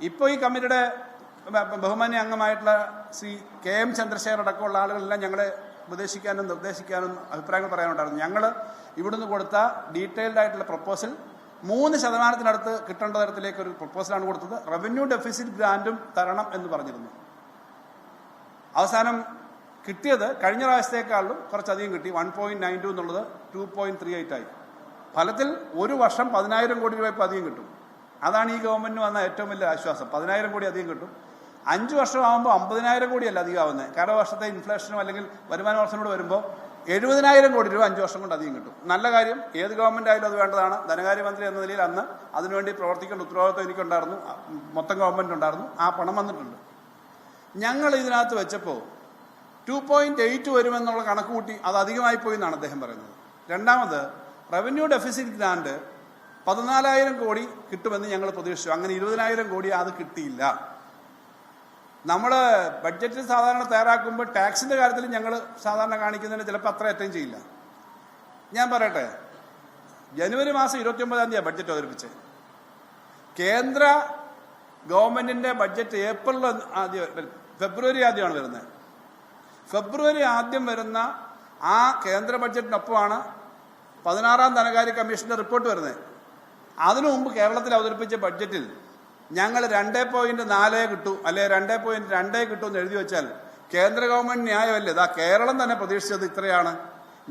ഇപ്പോൾ ഈ കമ്മിറ്റിയുടെ ബഹുമാന്യ അംഗമായിട്ടുള്ള ശ്രീ KM ചന്ദ്രശേഖർ അടക്കമുള്ള ആളുകളെല്ലാം ഞങ്ങളെ ഉപദേശിക്കാനും നിർദ്ദേശിക്കാനും അഭിപ്രായങ്ങൾ പറയാനുണ്ടായിരുന്നു. ഞങ്ങൾ ഇവിടുന്ന് കൊടുത്ത ഡീറ്റെയിൽഡ് ആയിട്ടുള്ള പ്രപ്പോസൽ 3% കിട്ടേണ്ട തരത്തിലേക്ക് ഒരു പ്രപ്പോസലാണ് കൊടുത്തത്. റവന്യൂ ഡെഫിസിറ്റ് ഗ്രാൻറ്റും തരണം എന്ന് പറഞ്ഞിരുന്നു. അവസാനം കിട്ടിയത് കഴിഞ്ഞ പ്രാവശ്യത്തേക്കാളും കുറച്ചധികം കിട്ടി. 1.92 എന്നുള്ളത് 2.38 ആയി. ഫലത്തിൽ ഒരു വർഷം 10,000 കോടി രൂപ ഇപ്പോൾ അധികം കിട്ടും. അതാണ് ഈ ഗവൺമെന്റിന് വന്ന ഏറ്റവും വലിയ ആശ്വാസം. 10,000 കോടി അധികം കിട്ടും. 5 വർഷമാകുമ്പോൾ 50,000 കോടിയല്ല അധികമാവുന്നത്. കാരണം വർഷത്തെ ഇൻഫ്ലേഷനും അല്ലെങ്കിൽ വരുമാന വർഷനോട് വരുമ്പോൾ 70,000 കോടി രൂപ 5 വർഷം കൊണ്ട് അധികം കിട്ടും. നല്ല കാര്യം. ഏത് ഗവൺമെന്റ് ആയാലും അത് വേണ്ടതാണ്. ധനകാര്യമന്ത്രി എന്ന നിലയിൽ അന്ന് അതിനുവേണ്ടി പ്രവർത്തിക്കേണ്ട ഉത്തരവാദിത്വം എനിക്കുണ്ടായിരുന്നു. മൊത്തം ഗവൺമെന്റ് ഉണ്ടായിരുന്നു. ആ പണം വന്നിട്ടുണ്ട്. ഞങ്ങൾ ഇതിനകത്ത് വെച്ചപ്പോൾ 2.8 വരുമെന്നുള്ള കണക്ക് കൂട്ടി അത് അധികമായി പോയി എന്നാണ് അദ്ദേഹം പറയുന്നത്. രണ്ടാമത് റവന്യൂ ഡെഫിസിറ്റ് ഗ്രാന്റ് 14,000 കോടി കിട്ടുമെന്ന് ഞങ്ങൾ പ്രതീക്ഷിച്ചു. അങ്ങനെ 20,000 കോടി അത് കിട്ടിയില്ല. നമ്മൾ ബഡ്ജറ്റ് സാധാരണ തയ്യാറാക്കുമ്പോൾ ടാക്സിന്റെ കാര്യത്തിൽ ഞങ്ങൾ സാധാരണ കാണിക്കുന്നതിന് ചിലപ്പോൾ അത്ര അറ്റൻഡ് ചെയ്യില്ല. ഞാൻ പറയട്ടെ, ജനുവരി മാസം 29 ബഡ്ജറ്റ് അവതരിപ്പിച്ചത്. കേന്ദ്ര ഗവൺമെന്റിന്റെ ബഡ്ജറ്റ് ഫെബ്രുവരി ആദ്യമാണ് വരുന്നത്. ഫെബ്രുവരി ആദ്യം വരുന്ന ആ കേന്ദ്ര ബഡ്ജറ്റിനൊപ്പമാണ് 16ാം ധനകാര്യ കമ്മീഷന്റെ റിപ്പോർട്ട് വരുന്നത്. അതിനു മുമ്പ് കേരളത്തിൽ അവതരിപ്പിച്ച ബഡ്ജറ്റിൽ ഞങ്ങൾ 2.4 കിട്ടൂ അല്ലെ 2.2 കിട്ടൂ എന്ന് എഴുതി വെച്ചാൽ കേന്ദ്ര ഗവൺമെന്റ് ന്യായമല്ലേ? ഇതാ കേരളം തന്നെ പ്രതീക്ഷിച്ചത് ഇത്രയാണ്.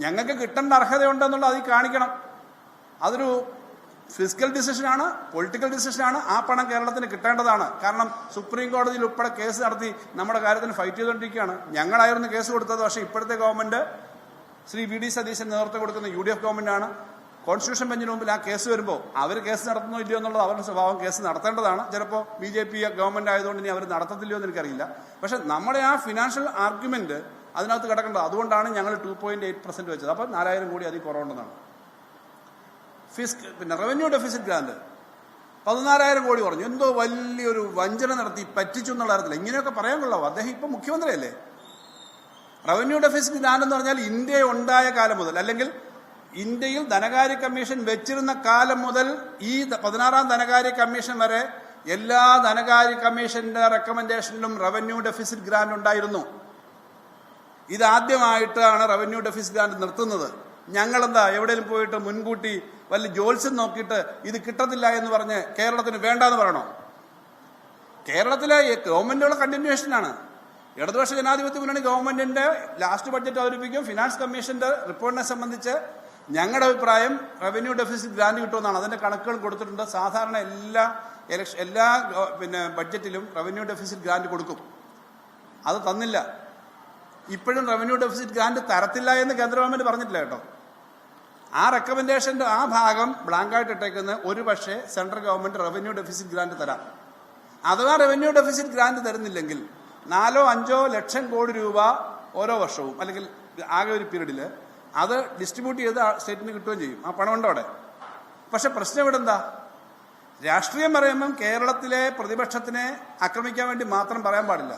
ഞങ്ങൾക്ക് കിട്ടേണ്ട അർഹതയുണ്ടെന്നുള്ളത് അതിൽ കാണിക്കണം. അതൊരു ഫിസിക്കൽ ഡിസിഷനാണ്, പൊളിറ്റിക്കൽ ഡിസിഷനാണ്. ആ പണം കേരളത്തിന് കിട്ടേണ്ടതാണ്. കാരണം സുപ്രീം കോടതിയിൽ ഉൾപ്പെടെ കേസ് നടത്തി നമ്മുടെ കാര്യത്തിന് ഫൈറ്റ് ചെയ്തുകൊണ്ടിരിക്കുകയാണ്. ഞങ്ങളായിരുന്നു കേസ് കൊടുത്തത്. പക്ഷേ ഇപ്പോഴത്തെ ഗവൺമെന്റ് ശ്രീ VD സതീശൻ നേതൃത്വം കൊടുക്കുന്ന UDF ഗവൺമെന്റാണ്. കോൺസ്റ്റിറ്റ്യൂഷൻ ബെഞ്ചിന് മുമ്പിൽ ആ കേസ് വരുമ്പോൾ അവർ കേസ് നടത്തുന്നോ ഇല്ലയോ എന്നുള്ളത് അവരുടെ സ്വഭാവം. കേസ് നടത്തേണ്ടതാണ്. ചിലപ്പോൾ BJP ഗവൺമെന്റ് ആയതുകൊണ്ട് ഇനി അവർ നടത്തത്തില്ലയോ എന്ന് എനിക്കറിയില്ല. പക്ഷെ നമ്മുടെ ആ ഫിനാൻഷ്യൽ ആർഗ്യുമെന്റ് അതിനകത്ത് കിടക്കേണ്ടത്. അതുകൊണ്ടാണ് ഞങ്ങൾ 2.8% വെച്ചത്. അപ്പോൾ 4,000 കോടി അതിൽ കുറവുണ്ടെന്നാണ്. പിന്നെ റവന്യൂ ഡെഫിസിറ്റ് ഗ്രാന്റ് 14,000 കോടി കുറഞ്ഞു. എന്തോ വലിയൊരു വഞ്ചന നടത്തി പറ്റിച്ചു എന്നുള്ള കാര്യത്തില്ല. ഇങ്ങനെയൊക്കെ പറയാൻ കൊള്ളാവോ? അദ്ദേഹം ഇപ്പം മുഖ്യമന്ത്രിയല്ലേ? റവന്യൂ ഡെഫിസിറ്റ് ഗ്രാന്റ് എന്ന് പറഞ്ഞാൽ ഇന്ത്യ ഉണ്ടായ കാലം മുതൽ അല്ലെങ്കിൽ ഇന്ത്യയിൽ ധനകാര്യ കമ്മീഷൻ വെച്ചിരുന്ന കാലം മുതൽ ഈ 16ാം ധനകാര്യ കമ്മീഷൻ വരെ എല്ലാ ധനകാര്യ കമ്മീഷന്റെ റെക്കമെൻഡേഷനിലും റവന്യൂ ഡെഫിസിറ്റ് ഗ്രാന്റ് ഉണ്ടായിരുന്നു. ഇതാദ്യമായിട്ടാണ് റവന്യൂ ഡെഫിസിറ്റ് ഗ്രാന്റ് നിർത്തുന്നത്. ഞങ്ങളെന്താ എവിടെയെങ്കിലും പോയിട്ട് മുൻകൂട്ടി വല്ല ജോത്സ്യം നോക്കിയിട്ട് ഇത് കിട്ടത്തില്ല എന്ന് പറഞ്ഞ് കേരളത്തിന് വേണ്ടെന്ന് പറയണോ? കേരളത്തിലെ ഗവൺമെന്റുകളുടെ കണ്ടിന്യൂഷനാണ്. ഇടതുപക്ഷ ജനാധിപത്യ മുന്നണി ഗവൺമെന്റിന്റെ ലാസ്റ്റ് ബഡ്ജറ്റ് അവതരിപ്പിക്കും. ഫിനാൻസ് കമ്മീഷന്റെ റിപ്പോർട്ടിനെ സംബന്ധിച്ച് ഞങ്ങളുടെ അഭിപ്രായം റവന്യൂ ഡെഫിസിറ്റ് ഗ്രാന്റ് കിട്ടുമെന്നാണ്. അതിന്റെ കണക്കുകൾ കൊടുത്തിട്ടുണ്ട്. സാധാരണ എല്ലാ ബഡ്ജറ്റിലും റവന്യൂ ഡെഫിസിറ്റ് ഗ്രാന്റ് കൊടുക്കും. അത് തന്നില്ല. ഇപ്പോഴും റവന്യൂ ഡെഫിസിറ്റ് ഗ്രാന്റ് തരത്തില്ല എന്ന് കേന്ദ്ര ഗവൺമെന്റ് പറഞ്ഞിട്ടില്ല കേട്ടോ. ആ റെക്കമെൻഡേഷന്റെ ആ ഭാഗം ബ്ലാങ്കായിട്ട് ഇട്ടേക്കുന്ന ഒരു പക്ഷേ central government revenue deficit grant തരാം. അഥവാ റവന്യൂ ഡെഫിസിറ്റ് ഗ്രാന്റ് തരുന്നില്ലെങ്കിൽ 4-5 ലക്ഷം കോടി രൂപ ഓരോ വർഷവും അല്ലെങ്കിൽ ആകെ ഒരു പീരീഡിൽ അത് ഡിസ്ട്രിബ്യൂട്ട് ചെയ്ത് സ്റ്റേറ്റിന് കിട്ടുകയും ചെയ്യും. ആ പണം ഉണ്ടോ അവിടെ? പക്ഷെ പ്രശ്നം ഇവിടെ എന്താ? രാഷ്ട്രീയം പറയുമ്പം കേരളത്തിലെ പ്രതിപക്ഷത്തിനെ ആക്രമിക്കാൻ വേണ്ടി മാത്രം പറയാൻ പാടില്ല.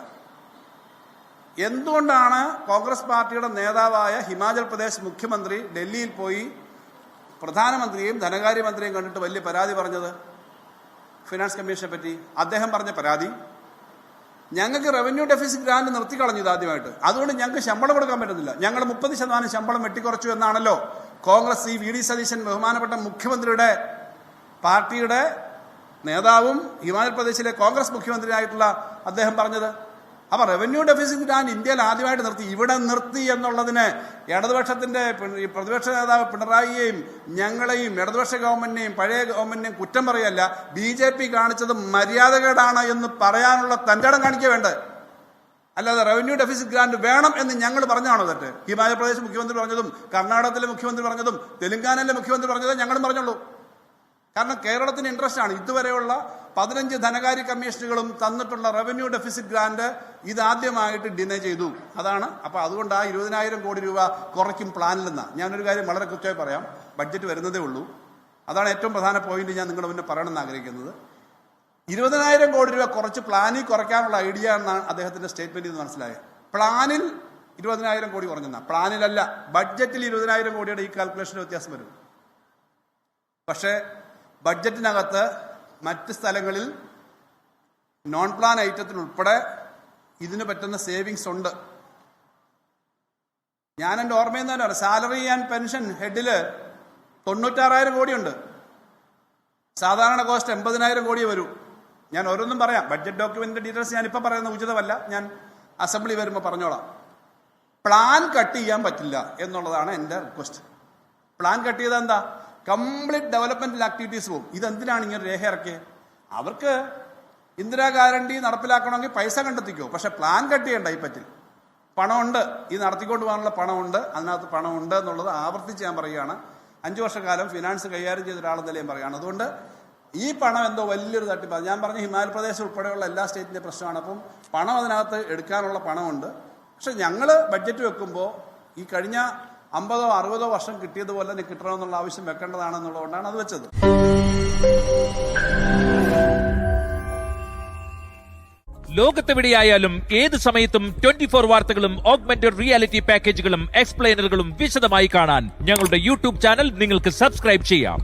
എന്തുകൊണ്ടാണ് കോൺഗ്രസ് പാർട്ടിയുടെ നേതാവായ ഹിമാചൽ പ്രദേശ് മുഖ്യമന്ത്രി ഡൽഹിയിൽ പോയി പ്രധാനമന്ത്രിയെയും ധനകാര്യമന്ത്രിയെയും കണ്ടിട്ട് വലിയ പരാതി പറഞ്ഞത് ഫിനാൻസ് കമ്മീഷനെ പറ്റി? അദ്ദേഹം പറഞ്ഞ പരാതി, ഞങ്ങൾക്ക് റവന്യൂ ഡെഫിസിറ്റ് ഗ്രാന്റ് നിർത്തിക്കളഞ്ഞു ഇതാദ്യമായിട്ട്. അതുകൊണ്ട് ഞങ്ങൾക്ക് ശമ്പളം കൊടുക്കാൻ പറ്റുന്നില്ല. ഞങ്ങൾ 30% ശമ്പളം വെട്ടിക്കുറച്ചു എന്നാണല്ലോ കോൺഗ്രസ് VD സതീശൻ ബഹുമാനപ്പെട്ട മുഖ്യമന്ത്രിയുടെ പാർട്ടിയുടെ നേതാവും ഹിമാചൽ പ്രദേശിലെ കോൺഗ്രസ് മുഖ്യമന്ത്രിയായിട്ടുള്ള അദ്ദേഹം പറഞ്ഞത്. അപ്പൊ റവന്യൂ ഡെഫിസിറ്റ് ഗ്രാന്റ് ഇന്ത്യയിൽ ആദ്യമായിട്ട് നിർത്തി. ഇവിടെ നിർത്തി എന്നുള്ളതിന് ഇടതുപക്ഷത്തിന്റെ പ്രതിപക്ഷ നേതാവ് പിണറായിയെയും ഞങ്ങളെയും ഇടതുപക്ഷ ഗവൺമെന്റിനെയും പഴയ ഗവൺമെന്റിനെയും കുറ്റം പറയല്ല, BJP കാണിച്ചത് മര്യാദകേടാണ് എന്ന് പറയാനുള്ള തന്റേടം കാണിക്കുക വേണ്ടത്. അല്ലാതെ റവന്യൂ ഡെഫിസിറ്റ് ഗ്രാന്റ് വേണം എന്ന് ഞങ്ങൾ പറഞ്ഞാണോ തെറ്റ്? ഹിമാചൽ പ്രദേശ് മുഖ്യമന്ത്രി പറഞ്ഞതും കർണാടകത്തിലെ മുഖ്യമന്ത്രി പറഞ്ഞതും തെലങ്കാനയിലെ മുഖ്യമന്ത്രി പറഞ്ഞതും ഞങ്ങളും പറഞ്ഞുള്ളൂ. കാരണം കേരളത്തിന് ഇൻട്രസ്റ്റ് ആണ്. ഇതുവരെയുള്ള 15 ധനകാര്യ കമ്മീഷനുകളും തന്നിട്ടുള്ള റവന്യൂ ഡെഫിസിറ്റ് ഗ്രാന്റ് ഇതാദ്യമായിട്ട് ഡിനൈ ചെയ്തു. അതാണ്. അപ്പൊ അതുകൊണ്ട് ആ 20,000 കോടി രൂപ കുറയ്ക്കും പ്ലാനിലെന്നാ. ഞാനൊരു കാര്യം വളരെ കൃത്യമായി പറയാം. ബഡ്ജറ്റ് വരുന്നതേ ഉള്ളൂ. അതാണ് ഏറ്റവും പ്രധാന പോയിന്റ് ഞാൻ നിങ്ങളുടെ മുന്നേ പറയണമെന്ന് ആഗ്രഹിക്കുന്നത്. 20,000 കോടി രൂപ കുറച്ച് പ്ലാനിൽ കുറയ്ക്കാനുള്ള ഐഡിയ എന്നാണ് അദ്ദേഹത്തിന്റെ സ്റ്റേറ്റ്മെന്റിൽ നിന്ന് മനസ്സിലായത്. പ്ലാനിൽ 20,000 കോടി കുറഞ്ഞെന്നാ. പ്ലാനിലല്ല, ബഡ്ജറ്റിൽ 20,000 കോടിയുടെ ഈ കാൽക്കുലേഷന് വ്യത്യാസം വരും. പക്ഷേ ബഡ്ജറ്റിനകത്ത് മറ്റ് സ്ഥലങ്ങളിൽ നോൺ പ്ലാൻ ഐറ്റത്തിൽ ഉൾപ്പെടെ ഇതിന് പറ്റുന്ന സേവിങ്സ് ഉണ്ട്. ഞാൻ എൻ്റെ ഓർമ്മയിൽ നിന്ന് തന്നെ സാലറി ആൻഡ് പെൻഷൻ ഹെഡില് 96,000 കോടിയുണ്ട്. സാധാരണ കോസ്റ്റ് 80,000 കോടി വരൂ. ഞാൻ ഓരോന്നും പറയാം. ബഡ്ജറ്റ് ഡോക്യുമെന്റിന്റെ ഡീറ്റെയിൽസ് ഞാനിപ്പോൾ പറയുന്ന ഉചിതമല്ല, ഞാൻ അസംബ്ലി വരുമ്പോൾ പറഞ്ഞോളാം. പ്ലാൻ കട്ട് ചെയ്യാൻ പറ്റില്ല എന്നുള്ളതാണ് എൻ്റെ റിക്വസ്റ്റ്. പ്ലാൻ കട്ട് ചെയ്താൽ എന്താ? കംപ്ലീറ്റ് ഡെവലപ്മെന്റൽ ആക്ടിവിറ്റീസ് പോകും. ഇതെന്തിനാണ് ഇങ്ങനെ രേഖ ഇറക്കിയത്? അവർക്ക് ഇന്ദിരാ ഗ്യാരണ്ടി നടപ്പിലാക്കണമെങ്കിൽ പൈസ കണ്ടെത്തിക്കോ, പക്ഷെ പ്ലാൻ കട്ട് ചെയ്യണ്ട. ഈ പറ്റില്ല. പണമുണ്ട്, ഇത് നടത്തിക്കൊണ്ട് പോകാനുള്ള പണമുണ്ട്, അതിനകത്ത് പണമുണ്ട് എന്നുള്ളത് ആവർത്തിച്ച് ഞാൻ പറയുകയാണ്. 5 വർഷക്കാലം ഫിനാൻസ് കൈകാര്യം ചെയ്ത ഒരാളെന്ന നിലയും പറയുകയാണ്. അതുകൊണ്ട് ഈ പണം എന്തോ വലിയൊരു തട്ടിപ്പാണ്. ഞാൻ പറഞ്ഞ ഹിമാചൽ പ്രദേശ് ഉൾപ്പെടെയുള്ള എല്ലാ സ്റ്റേറ്റിൻ്റെ പ്രശ്നമാണ്. അപ്പം പണം അതിനകത്ത് എടുക്കാനുള്ള പണമുണ്ട്. പക്ഷെ ഞങ്ങൾ ബഡ്ജറ്റ് വെക്കുമ്പോൾ ഈ കഴിഞ്ഞ 50 or 60 വർഷം കിട്ടിയതുപോലെ തന്നെ കിട്ടണമെന്നുള്ള ആവശ്യം വെക്കേണ്ടതാണെന്നുള്ളതുകൊണ്ടാണ് അത് വെച്ചത്. ലോകത്തെവിടെയായാലും ഏത് സമയത്തും 24 വാർത്തകളും ഓഗ്മെന്റഡ് റിയാലിറ്റി പാക്കേജുകളും എക്സ്പ്ലെയിനറുകളും വിശദമായി കാണാൻ ഞങ്ങളുടെ യൂട്യൂബ് ചാനൽ നിങ്ങൾക്ക് സബ്സ്ക്രൈബ് ചെയ്യാം.